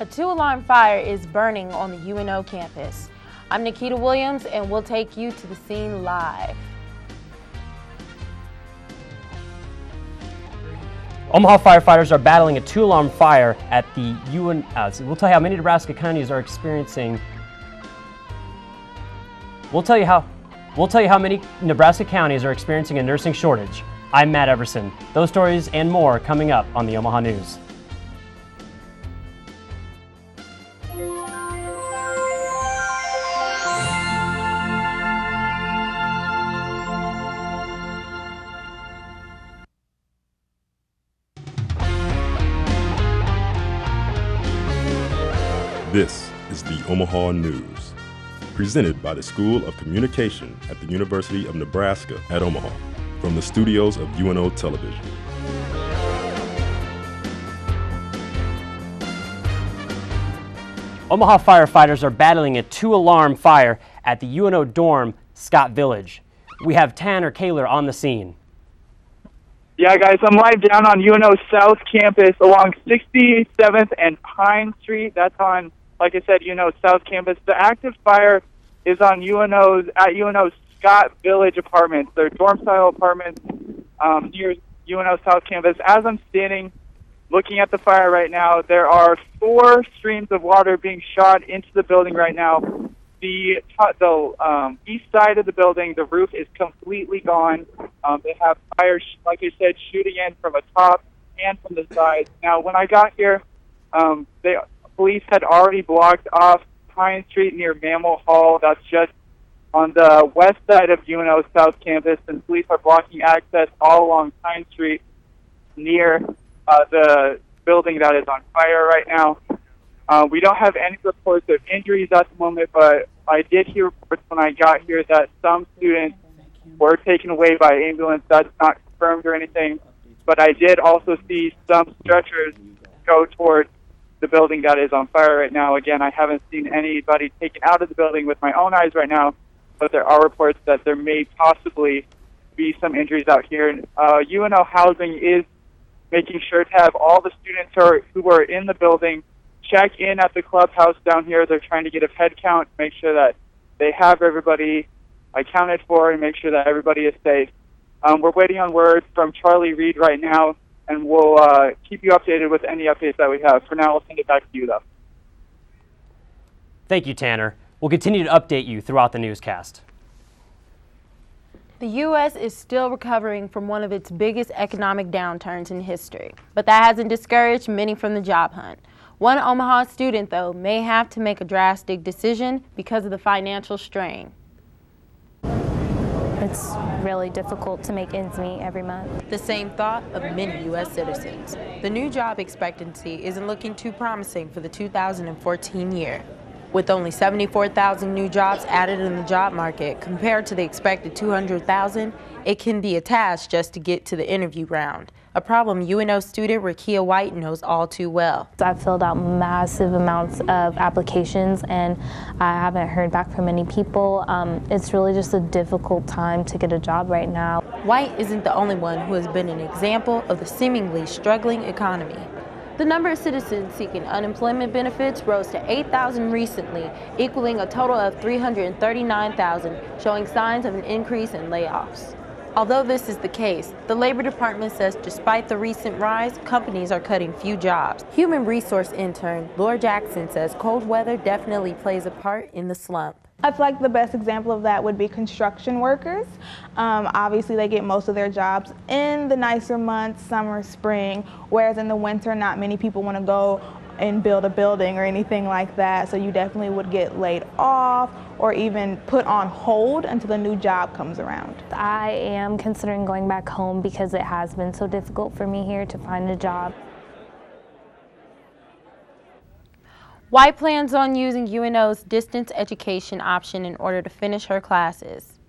A two-alarm fire is burning on the UNO campus. I'm Nikita Williams, and we'll take you to the scene live. Omaha firefighters are battling a two-alarm fire at the UNO. We'll tell you how many Nebraska counties are experiencing. We'll tell you how many Nebraska counties are experiencing a nursing shortage. I'm Matt Everson. Those stories and more coming up on the Omaha News. This is the Omaha News, presented by the School of Communication at the University of Nebraska at Omaha, from the studios of UNO Television. Omaha firefighters are battling a two-alarm fire at the UNO dorm, Scott Village. We have Tanner Kaler on the scene. Yeah, guys, I'm live down on UNO South Campus along 67th and Pine Street. That's on, like I said, UNO South Campus. The active fire is on UNO's Scott Village apartments. They're dorm-style apartments near UNO South Campus. As I'm standing looking at the fire right now, there are 4 streams of water being shot into the building right now. The east side of the building, the roof is completely gone. They have fires, like I said, shooting in from the top and from the sides. Now, when I got here, police had already blocked off Pine Street near Mammal Hall. That's just on the west side of UNO South Campus, and police are blocking access all along Pine Street near the building that is on fire right now. We don't have any reports of injuries at the moment, but I did hear reports when I got here that some students were taken away by ambulance. That's not confirmed or anything, but I did also see some stretchers go towards the building that is on fire right now. Again, I haven't seen anybody taken out of the building with my own eyes right now, but there are reports that there may possibly be some injuries out here. UNO Housing is making sure to have all the students who are in the building check in at the clubhouse down here. They're trying to get a head count, make sure that they have everybody accounted for and make sure that everybody is safe. We're waiting on word from Charlie Reed right now, and we'll keep you updated with any updates that we have. For now, I'll send it back to you, though. Thank you, Tanner. We'll continue to update you throughout the newscast. The U.S. is still recovering from one of its biggest economic downturns in history, but that hasn't discouraged many from the job hunt. One Omaha student, though, may have to make a drastic decision because of the financial strain. It's really difficult to make ends meet every month. The same thought of many U.S. citizens. The new job expectancy isn't looking too promising for the 2014 year. With only 74,000 new jobs added in the job market compared to the expected 200,000, it can be a task just to get to the interview round, a problem UNO student Rakia White knows all too well. I've filled out massive amounts of applications and I haven't heard back from many people. It's really just a difficult time to get a job right now. White isn't the only one who has been an example of the seemingly struggling economy. The number of citizens seeking unemployment benefits rose to 8,000 recently, equaling a total of 339,000, showing signs of an increase in layoffs. Although this is the case, the Labor Department says despite the recent rise, companies are cutting few jobs. Human resource intern Laura Jackson says cold weather definitely plays a part in the slump. I feel like the best example of that would be construction workers. Obviously, they get most of their jobs in the nicer months, summer, spring, whereas in the winter, not many people want to go and build a building or anything like that. So you definitely would get laid off or even put on hold until the new job comes around. I am considering going back home because it has been so difficult for me here to find a job. White plans on using UNO's distance education option in order to finish her classes.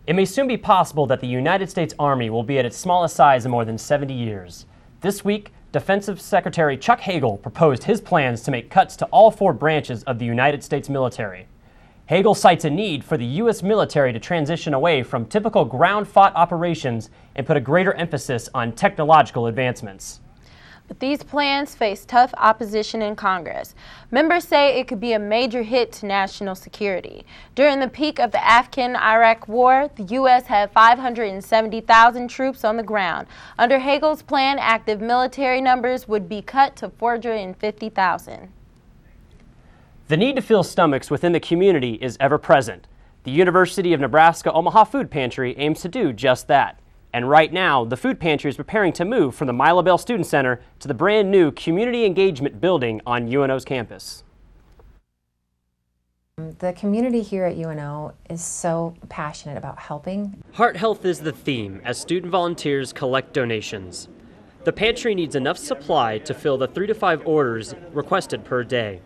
It may soon be possible that the United States Army will be at its smallest size in more than 70 years. This week, Defense Secretary Chuck Hagel proposed his plans to make cuts to all 4 branches of the United States military. Hagel cites a need for the U.S. military to transition away from typical ground-fought operations and put a greater emphasis on technological advancements. But these plans face tough opposition in Congress. Members say it could be a major hit to national security. During the peak of the Afghan-Iraq war, the U.S. had 570,000 troops on the ground. Under Hagel's plan, active military numbers would be cut to 450,000. The need to fill stomachs within the community is ever present. The University of Nebraska Omaha Food Pantry aims to do just that. And right now, the food pantry is preparing to move from the Milo Bell Student Center to the brand new Community Engagement Building on UNO's campus. The community here at UNO is so passionate about helping. Heart health is the theme as student volunteers collect donations. The pantry needs enough supply to fill the 3 to 5 orders requested per day.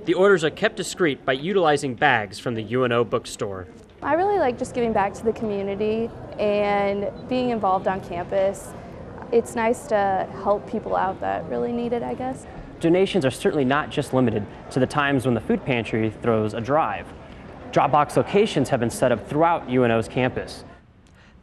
The orders are kept discreet by utilizing bags from the UNO bookstore. I really like just giving back to the community and being involved on campus. It's nice to help people out that really need it, I guess. Donations are certainly not just limited to the times when the food pantry throws a drive. Dropbox locations have been set up throughout UNO's campus.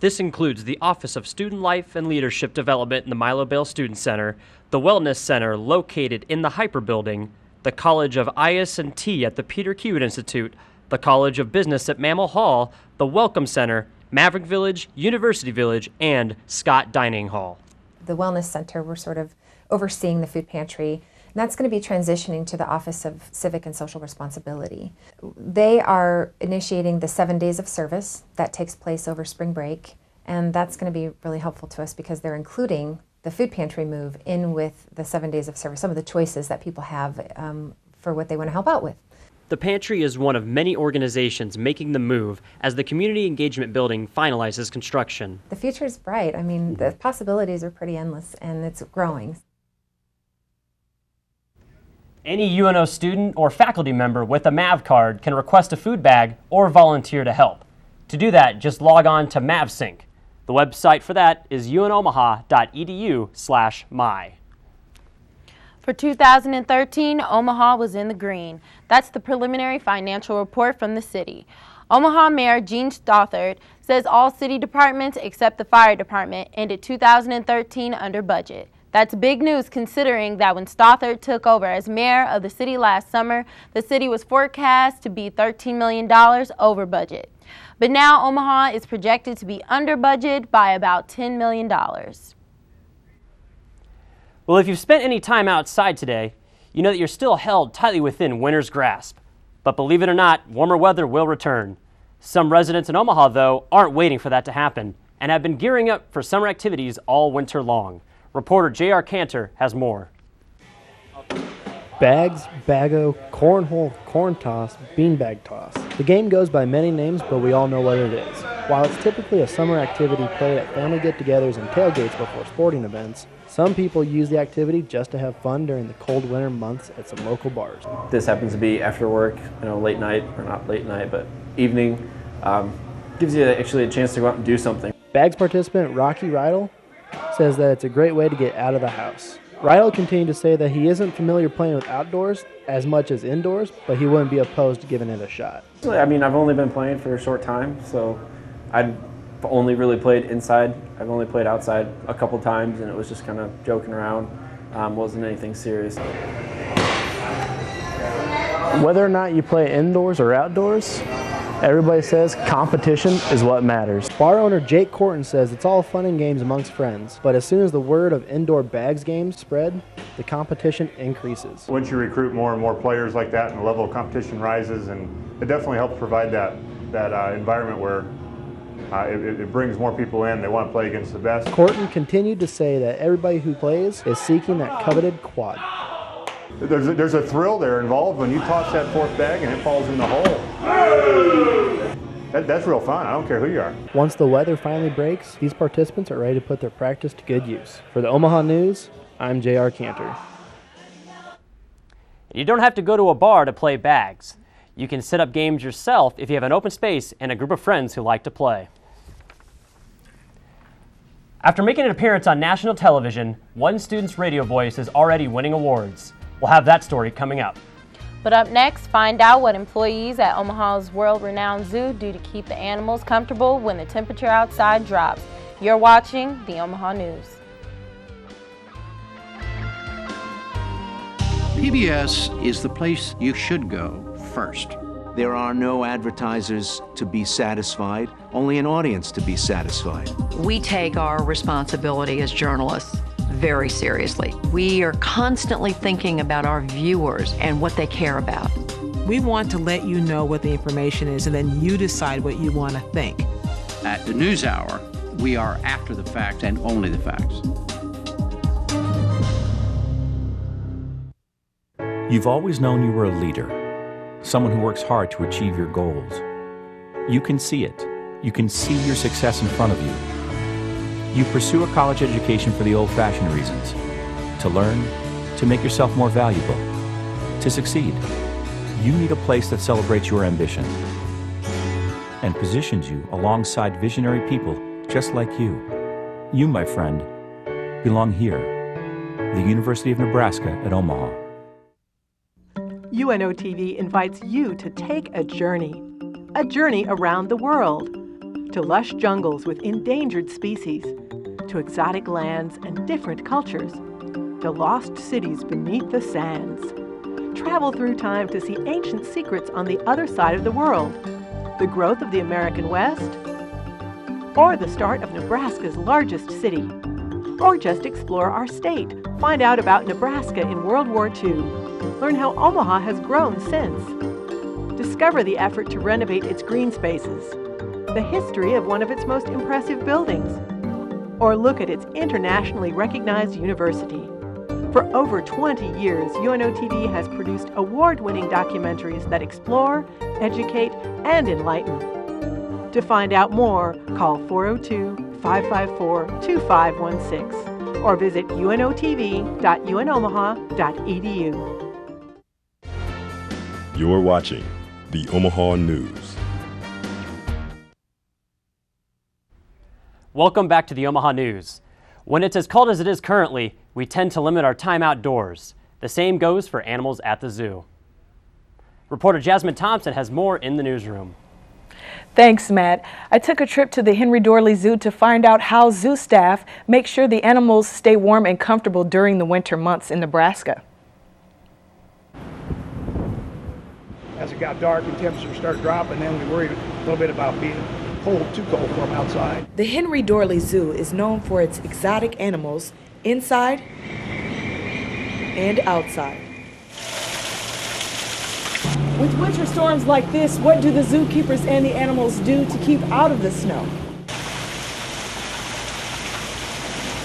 This includes the Office of Student Life and Leadership Development in the Milo Bell Student Center, the Wellness Center located in the Hyper Building, the College of IS&T at the Peter Kiewit Institute, the College of Business at Mammal Hall, the Welcome Center, Maverick Village, University Village, and Scott Dining Hall. The Wellness Center, we're sort of overseeing the food pantry, and that's going to be transitioning to the Office of Civic and Social Responsibility. They are initiating the 7 days of service that takes place over spring break, and that's going to be really helpful to us because they're including the food pantry move in with the 7 days of service, some of the choices that people have for what they want to help out with. The pantry is one of many organizations making the move as the Community Engagement Building finalizes construction. The future is bright. I mean, the possibilities are pretty endless, and it's growing. Any UNO student or faculty member with a MAV card can request a food bag or volunteer to help. To do that, just log on to MavSync. The website for that is unomaha.edu/my. For 2013, Omaha was in the green. That's the preliminary financial report from the city. Omaha Mayor Gene Stothert says all city departments except the fire department ended 2013 under budget. That's big news considering that when Stothert took over as mayor of the city last summer, the city was forecast to be $13 million over budget. But now Omaha is projected to be under budget by about $10 million. Well, if you've spent any time outside today, you know that you're still held tightly within winter's grasp. But believe it or not, warmer weather will return. Some residents in Omaha, though, aren't waiting for that to happen and have been gearing up for summer activities all winter long. Reporter J.R. Cantor has more. Bags, bago, cornhole, corn toss, beanbag toss. The game goes by many names, but we all know what it is. While it's typically a summer activity played at family get-togethers and tailgates before sporting events, some people use the activity just to have fun during the cold winter months at some local bars. This happens to be after work, late night, or not late night, but evening. Gives you actually a chance to go out and do something. Bags participant Rocky Rydell says that it's a great way to get out of the house. Rydell continued to say that he isn't familiar playing with outdoors as much as indoors, but he wouldn't be opposed to giving it a shot. I mean, I've only been playing for a short time, so I've only really played inside. I've only played outside a couple times, and it was just kind of joking around. Wasn't anything serious. Whether or not you play indoors or outdoors, everybody says competition is what matters. Bar owner Jake Corton says it's all fun and games amongst friends, but as soon as the word of indoor bags games spread, the competition increases. Once you recruit more and more players like that and the level of competition rises, and it definitely helps provide that environment where it brings more people in. They want to play against the best. Corton continued to say that everybody who plays is seeking that coveted quad. There's a thrill there involved when you toss that fourth bag and it falls in the hole. That's real fun. I don't care who you are. Once the weather finally breaks, these participants are ready to put their practice to good use. For the Omaha News, I'm J.R. Cantor. You don't have to go to a bar to play bags. You can set up games yourself if you have an open space and a group of friends who like to play. After making an appearance on national television, one student's radio voice is already winning awards. We'll have that story coming up. But up next, find out what employees at Omaha's world-renowned zoo do to keep the animals comfortable when the temperature outside drops. You're watching the Omaha News. PBS is the place you should go first. There are no advertisers to be satisfied, only an audience to be satisfied. We take our responsibility as journalists very seriously. We are constantly thinking about our viewers and what they care about. We want to let you know what the information is, and then you decide what you want to think. At the NewsHour, we are after the facts and only the facts. You've always known you were a leader, someone who works hard to achieve your goals. You can see it. You can see your success in front of you. You pursue a college education for the old-fashioned reasons, to learn, to make yourself more valuable, to succeed. You need a place that celebrates your ambition and positions you alongside visionary people just like you. You, my friend, belong here, the University of Nebraska at Omaha. UNO TV invites you to take a journey around the world, to lush jungles with endangered species, to exotic lands and different cultures, to lost cities beneath the sands. Travel through time to see ancient secrets on the other side of the world, the growth of the American West, or the start of Nebraska's largest city, or just explore our state. Find out about Nebraska in World War II. Learn how Omaha has grown since. Discover the effort to renovate its green spaces, the history of one of its most impressive buildings, or look at its internationally recognized university. For over 20 years, UNO TV has produced award-winning documentaries that explore, educate, and enlighten. To find out more, call 402-554-2516 or visit unotv.unomaha.edu. You're watching the Omaha News. Welcome back to the Omaha News. When it's as cold as it is currently, we tend to limit our time outdoors. The same goes for animals at the zoo. Reporter Jasmine Thompson has more in the newsroom. Thanks, Matt. I took a trip to the Henry Doorly Zoo to find out how zoo staff make sure the animals stay warm and comfortable during the winter months in Nebraska. As it got dark and temperatures started dropping, then we worried a little bit about being cold, too cold for them outside. The Henry Doorly Zoo is known for its exotic animals inside and outside. With winter storms like this, what do the zookeepers and the animals do to keep out of the snow?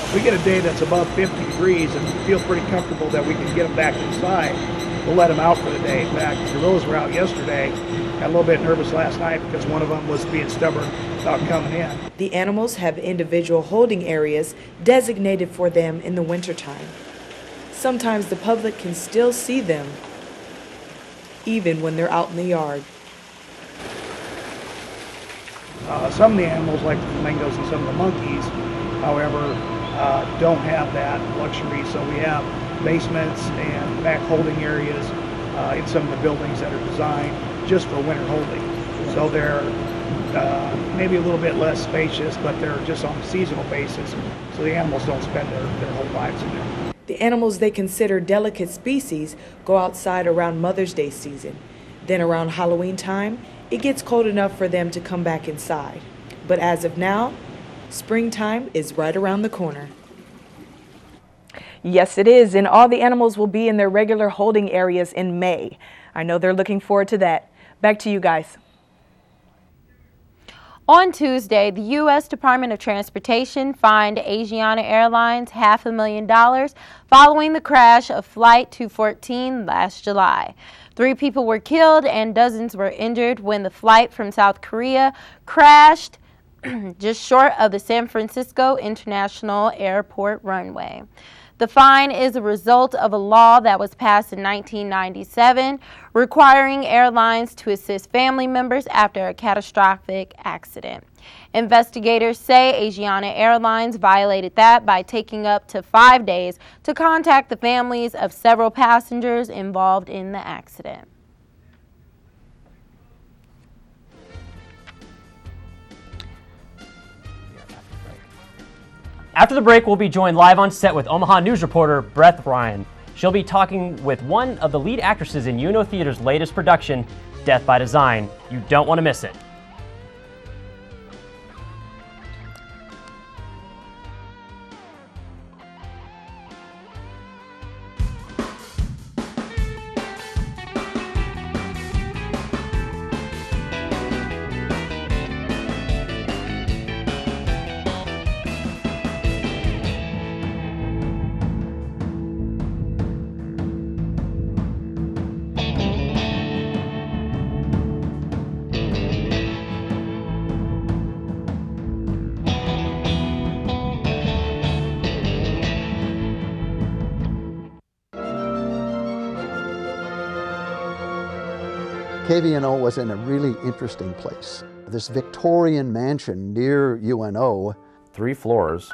If we get a day that's above 50 degrees and feel pretty comfortable that we can get them back inside, we'll let them out for the day. In fact, the gorillas were out yesterday. Got a little bit nervous last night because one of them was being stubborn about coming in. The animals have individual holding areas designated for them in the wintertime. Sometimes the public can still see them, even when they're out in the yard. Some of the animals, like the flamingos and some of the monkeys, however, don't have that luxury. So we have basements and back holding areas in some of the buildings that are designed just for winter holding. So they're maybe a little bit less spacious, but they're just on a seasonal basis. So the animals don't spend their whole lives in there. The animals they consider delicate species go outside around Mother's Day season. Then around Halloween time, it gets cold enough for them to come back inside. But as of now, springtime is right around the corner. Yes, it is, and all the animals will be in their regular holding areas in May. I know they're looking forward to that. Back to you guys. On Tuesday, the U.S. Department of Transportation fined Asiana Airlines $500,000 following the crash of Flight 214 last July. 3 people were killed and dozens were injured when the flight from South Korea crashed just short of the San Francisco International Airport runway. The fine is a result of a law that was passed in 1997 requiring airlines to assist family members after a catastrophic accident. Investigators say Asiana Airlines violated that by taking up to 5 days to contact the families of several passengers involved in the accident. After the break, we'll be joined live on set with Omaha News reporter Brett Ryan. She'll be talking with one of the lead actresses in UNO Theater's latest production, Death by Design. You don't want to miss it. KVNO was in a really interesting place. This Victorian mansion near UNO. 3 floors.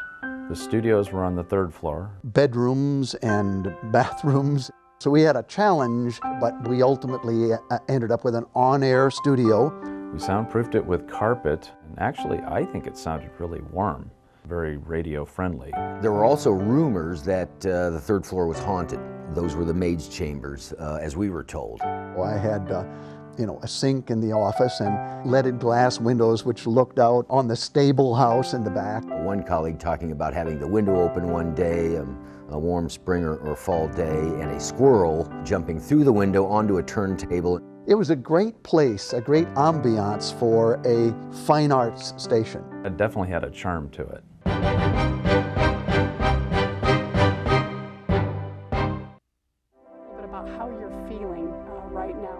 The studios were on the 3rd floor. Bedrooms and bathrooms. So we had a challenge, but we ultimately ended up with an on-air studio. We soundproofed it with carpet, and actually I think it sounded really warm, very radio friendly. There were also rumors that the 3rd floor was haunted. Those were the maid's chambers, as we were told. I had a sink in the office and leaded glass windows which looked out on the stable house in the back. One colleague talking about having the window open one day, a warm spring or fall day, and a squirrel jumping through the window onto a turntable. It was a great place, a great ambiance for a fine arts station. It definitely had a charm to it. About how you're feeling right now.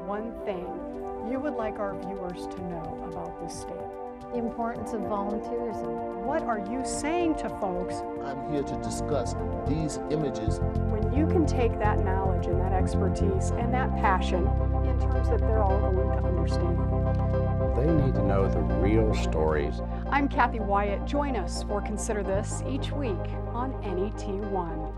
One thing you would like our viewers to know about this state. The importance of volunteerism. What are you saying to folks? I'm here to discuss these images. When you can take that knowledge and that expertise and that passion in terms that they're all going to understand. They need to know the real stories. I'm Kathy Wyatt. Join us for Consider This each week on NET1.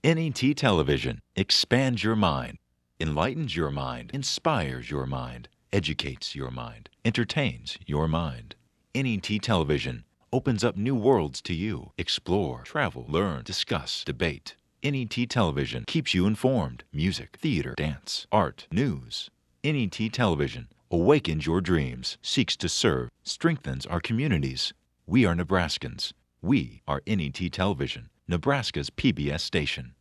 NET Television expands your mind, enlightens your mind, inspires your mind, educates your mind, entertains your mind. NET Television opens up new worlds to you. Explore, travel, learn, discuss, debate. NET Television keeps you informed. Music, theater, dance, art, news. NET Television awakens your dreams, seeks to serve, strengthens our communities. We are Nebraskans. We are NET Television, Nebraska's PBS station.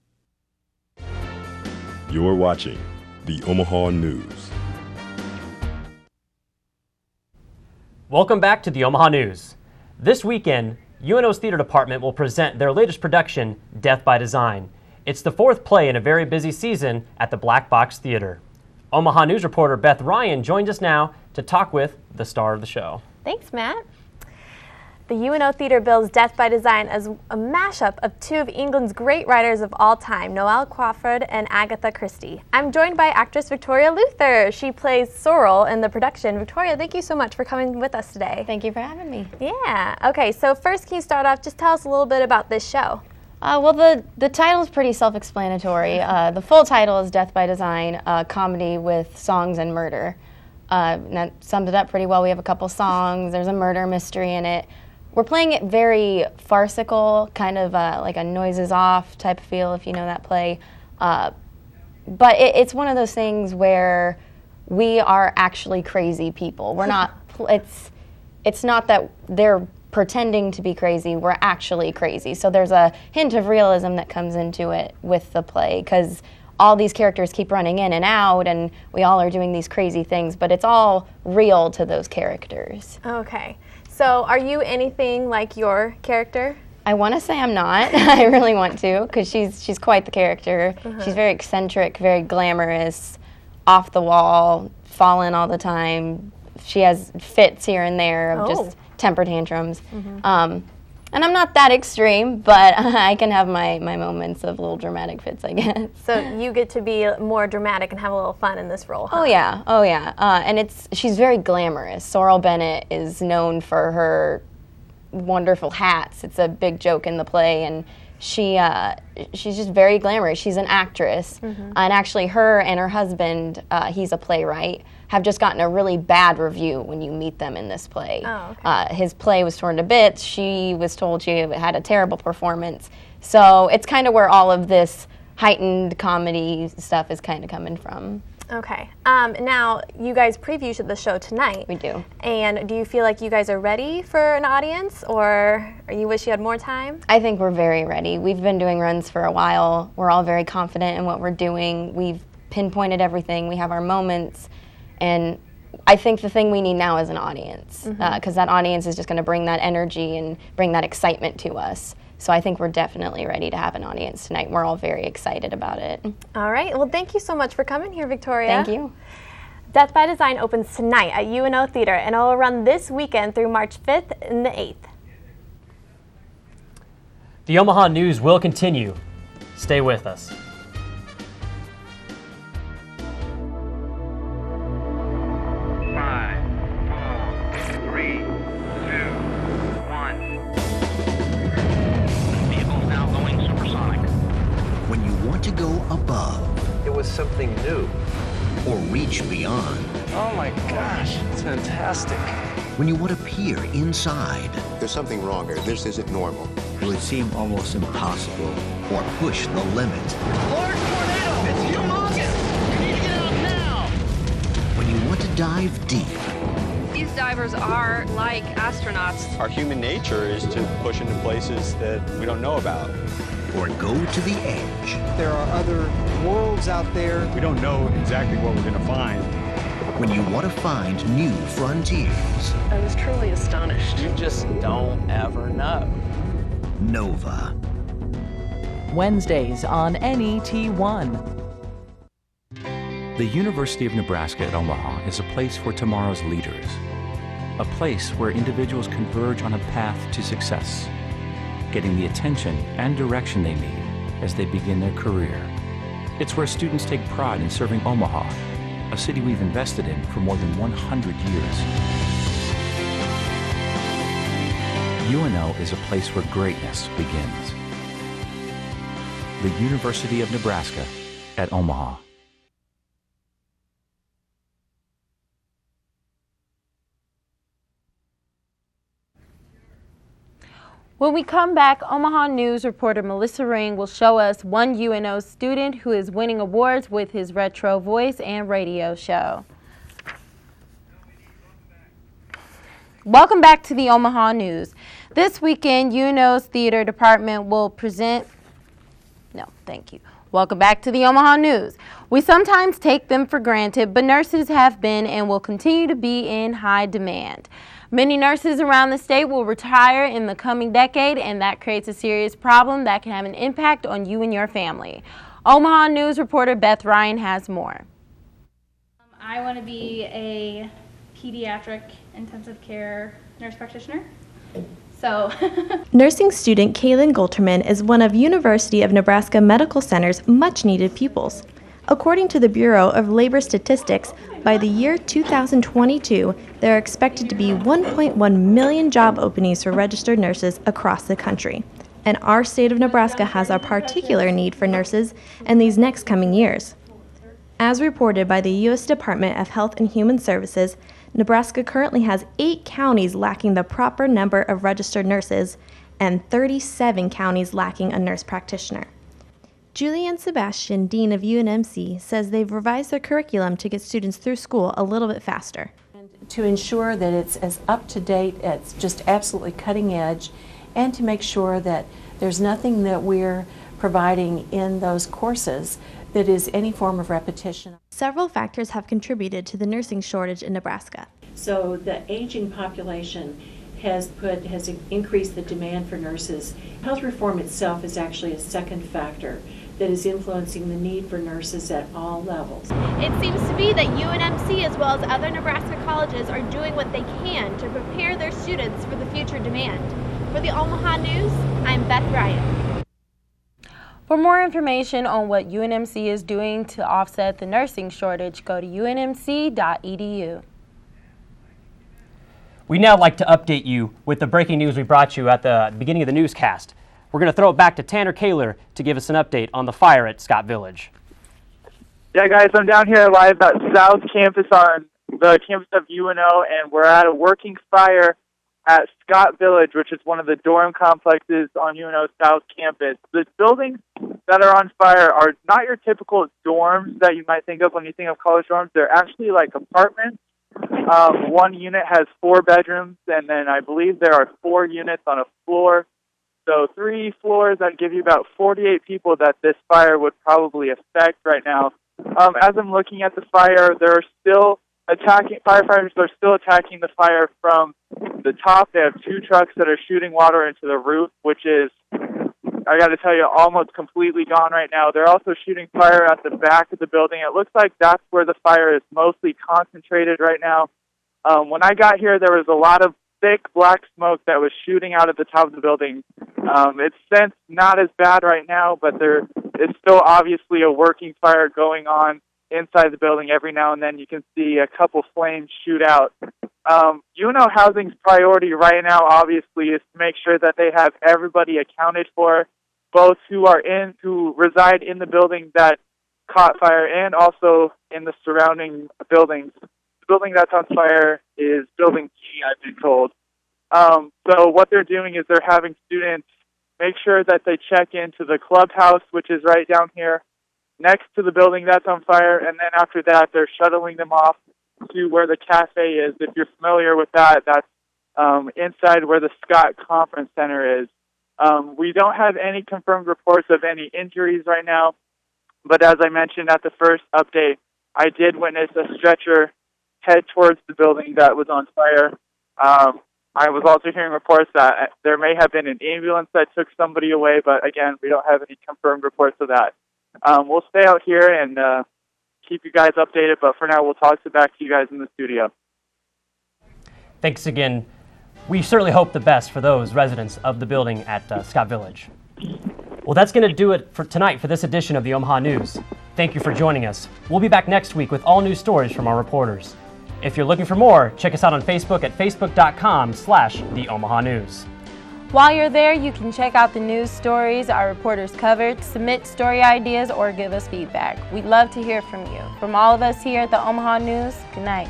You're watching the Omaha News. Welcome back to the Omaha News. This weekend, UNO's theater department will present their latest production, Death by Design. It's the 4th play in a very busy season at the Black Box Theater. Omaha News reporter Beth Ryan joins us now to talk with the star of the show. Thanks, Matt. The UNO Theater bills Death by Design as a mashup of 2 of England's great writers of all time, Noel Coward and Agatha Christie. I'm joined by actress Victoria Luther. She plays Sorrel in the production. Victoria, thank you so much for coming with us today. Thank you for having me. Yeah. Okay, so first can you start off, just tell us a little bit about this show. Well, the title is pretty self-explanatory. The full title is Death by Design, a comedy with songs and murder. That sums it up pretty well. We have a couple songs. There's a murder mystery in it. We're playing it very farcical, kind of like a Noises Off type of feel, if you know that play. But it's one of those things where we are actually crazy people. We're not. It's not that they're pretending to be crazy. We're actually crazy. So there's a hint of realism that comes into it with the play, because all these characters keep running in and out, and we all are doing these crazy things, but it's all real to those characters. Okay. So are you anything like your character? I want to say I'm not. I really want to, because she's quite the character. She's very eccentric, very glamorous, off the wall, falling all the time. She has fits here and there of just temper tantrums. And I'm not that extreme, but I can have my moments of little dramatic fits, I guess. So you get to be more dramatic and have a little fun in this role, huh? Oh yeah. And she's very glamorous. Sorrel Bennett is known for her wonderful hats. It's a big joke in the play, and she's just very glamorous. She's an actress, and actually her and her husband, he's a playwright, have just gotten a really bad review when you meet them in this play. Oh, okay. His play was torn to bits. She was told she had a terrible performance. So it's kind of where all of this heightened comedy stuff is kind of coming from. Okay. Now, you guys preview the show tonight. We do. And do you feel like you guys are ready for an audience, or you wish you had more time? I think we're very ready. We've been doing runs for a while. We're all very confident in what we're doing. We've pinpointed everything. We have our moments. And I think the thing we need now is an audience, because that audience is just going to bring that energy and bring that excitement to us. So I think we're definitely ready to have an audience tonight. We're all very excited about it. All right. Well, thank you so much for coming here, Victoria. Thank you. Death by Design opens tonight at UNO Theater, and it will run this weekend through March 5th and the 8th. The Omaha News will continue. Stay with us. To go above. It was something new. Or reach beyond. Oh my gosh, it's fantastic. When you want to peer inside. There's something wrong here. This isn't normal. It would seem almost impossible. Or push the limit. Large tornado! It's humongous! We need to get out now! When you want to dive deep. These divers are like astronauts. Our human nature is to push into places that we don't know about. Or go to the edge. There are other worlds out there. We don't know exactly what we're going to find. When you want to find new frontiers. I was truly astonished. You just don't ever know. Nova. Wednesdays on NET1. The University of Nebraska at Omaha is a place for tomorrow's leaders. A place where individuals converge on a path to success, getting the attention and direction they need as they begin their career. It's where students take pride in serving Omaha, a city we've invested in for more than 100 years. UNO is a place where greatness begins. The University of Nebraska at Omaha. When we come back, Omaha News reporter Melissa Ring will show us one UNO student who is winning awards with his retro voice and radio show. Welcome back to the Omaha News. This weekend, UNO's theater department will present... No, thank you. Welcome back to the Omaha News. We sometimes take them for granted, but nurses have been and will continue to be in high demand. Many nurses around the state will retire in the coming decade, and that creates a serious problem that can have an impact on you and your family. Omaha News reporter Beth Ryan has more. I want to be a pediatric intensive care nurse practitioner. So, nursing student Kaylin Golterman is one of University of Nebraska Medical Center's much-needed pupils. According to the Bureau of Labor Statistics, by the year 2022, there are expected to be 1.1 million job openings for registered nurses across the country. And our state of Nebraska has a particular need for nurses in these next coming years. As reported by the U.S. Department of Health and Human Services, Nebraska currently has 8 counties lacking the proper number of registered nurses and 37 counties lacking a nurse practitioner. Julianne Sebastian, Dean of UNMC, says they've revised their curriculum to get students through school a little bit faster. To ensure that it's as up to date, it's just absolutely cutting edge, and to make sure that there's nothing that we're providing in those courses that is any form of repetition. Several factors have contributed to the nursing shortage in Nebraska. So the aging population has increased the demand for nurses. Health reform itself is actually a second factor that is influencing the need for nurses at all levels. It seems to be that UNMC as well as other Nebraska colleges are doing what they can to prepare their students for the future demand. For the Omaha News, I'm Beth Ryan. For more information on what UNMC is doing to offset the nursing shortage, go to unmc.edu. We'd now like to update you with the breaking news we brought you at the beginning of the newscast. We're going to throw it back to Tanner Kaler to give us an update on the fire at Scott Village. Yeah, guys, I'm down here live at South Campus on the campus of UNO, and we're at a working fire at Scott Village, which is one of the dorm complexes on UNO South Campus. The buildings that are on fire are not your typical dorms that you might think of when you think of college dorms. They're actually like apartments. One unit has 4 bedrooms, and then I believe there are 4 units on a floor. So 3 floors that give you about 48 people that this fire would probably affect right now. As I'm looking at the fire, firefighters are still attacking the fire from the top. They have 2 trucks that are shooting water into the roof, which is, I got to tell you, almost completely gone right now. They're also shooting fire at the back of the building. It looks like that's where the fire is mostly concentrated right now. When I got here, there was a lot of thick black smoke that was shooting out at the top of the building. It's since not as bad right now, but there is still obviously a working fire going on inside the building. Every now and then you can see a couple flames shoot out. UNO Housing's priority right now, obviously, is to make sure that they have everybody accounted for, both who reside in the building that caught fire and also in the surrounding buildings. The building that's on fire is Building G, I've been told. So what they're doing is they're having students make sure that they check into the clubhouse, which is right down here, next to the building that's on fire, and then after that, they're shuttling them off to where the cafe is. If you're familiar with that, that's inside where the Scott Conference Center is. We don't have any confirmed reports of any injuries right now, but as I mentioned at the first update, I did witness a stretcher head towards the building that was on fire. I was also hearing reports that there may have been an ambulance that took somebody away, but again, we don't have any confirmed reports of that. We'll stay out here and keep you guys updated, but for now, we'll talk back to you guys in the studio. Thanks again. We certainly hope the best for those residents of the building at Scott Village. Well, that's going to do it for tonight for this edition of the Omaha News. Thank you for joining us. We'll be back next week with all new stories from our reporters. If you're looking for more, check us out on Facebook at facebook.com/The Omaha News. While you're there, you can check out the news stories our reporters covered, submit story ideas, or give us feedback. We'd love to hear from you. From all of us here at the Omaha News, good night.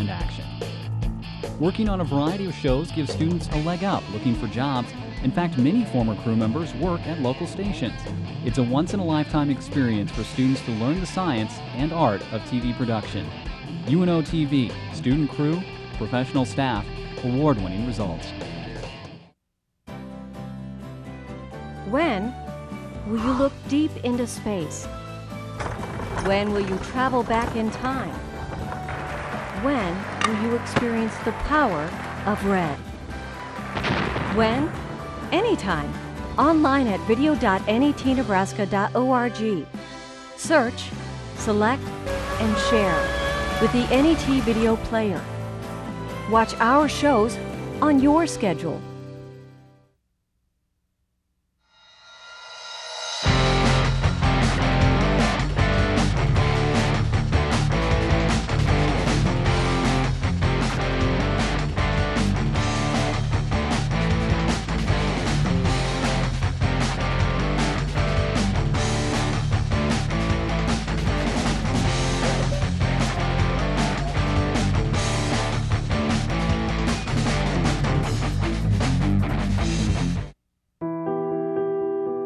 and action. Working on a variety of shows gives students a leg up looking for jobs. In fact, many former crew members work at local stations. It's a once-in-a-lifetime experience for students to learn the science and art of TV production. UNO TV, student crew, professional staff, award-winning results. When will you look deep into space? When will you travel back in time? When will you experience the power of red? When? Anytime. Online at video.netnebraska.org. Search, select, and share with the NET Video Player. Watch our shows on your schedule.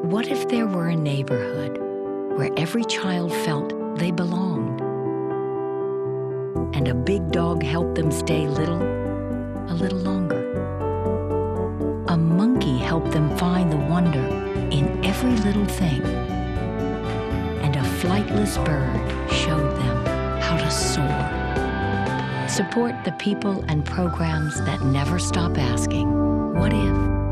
What if there were a neighborhood where every child felt they belonged, and a big dog helped them stay little a little longer? A monkey helped them find the wonder in every little thing, and a flightless bird showed them how to soar. Support the people and programs that never stop asking, what if?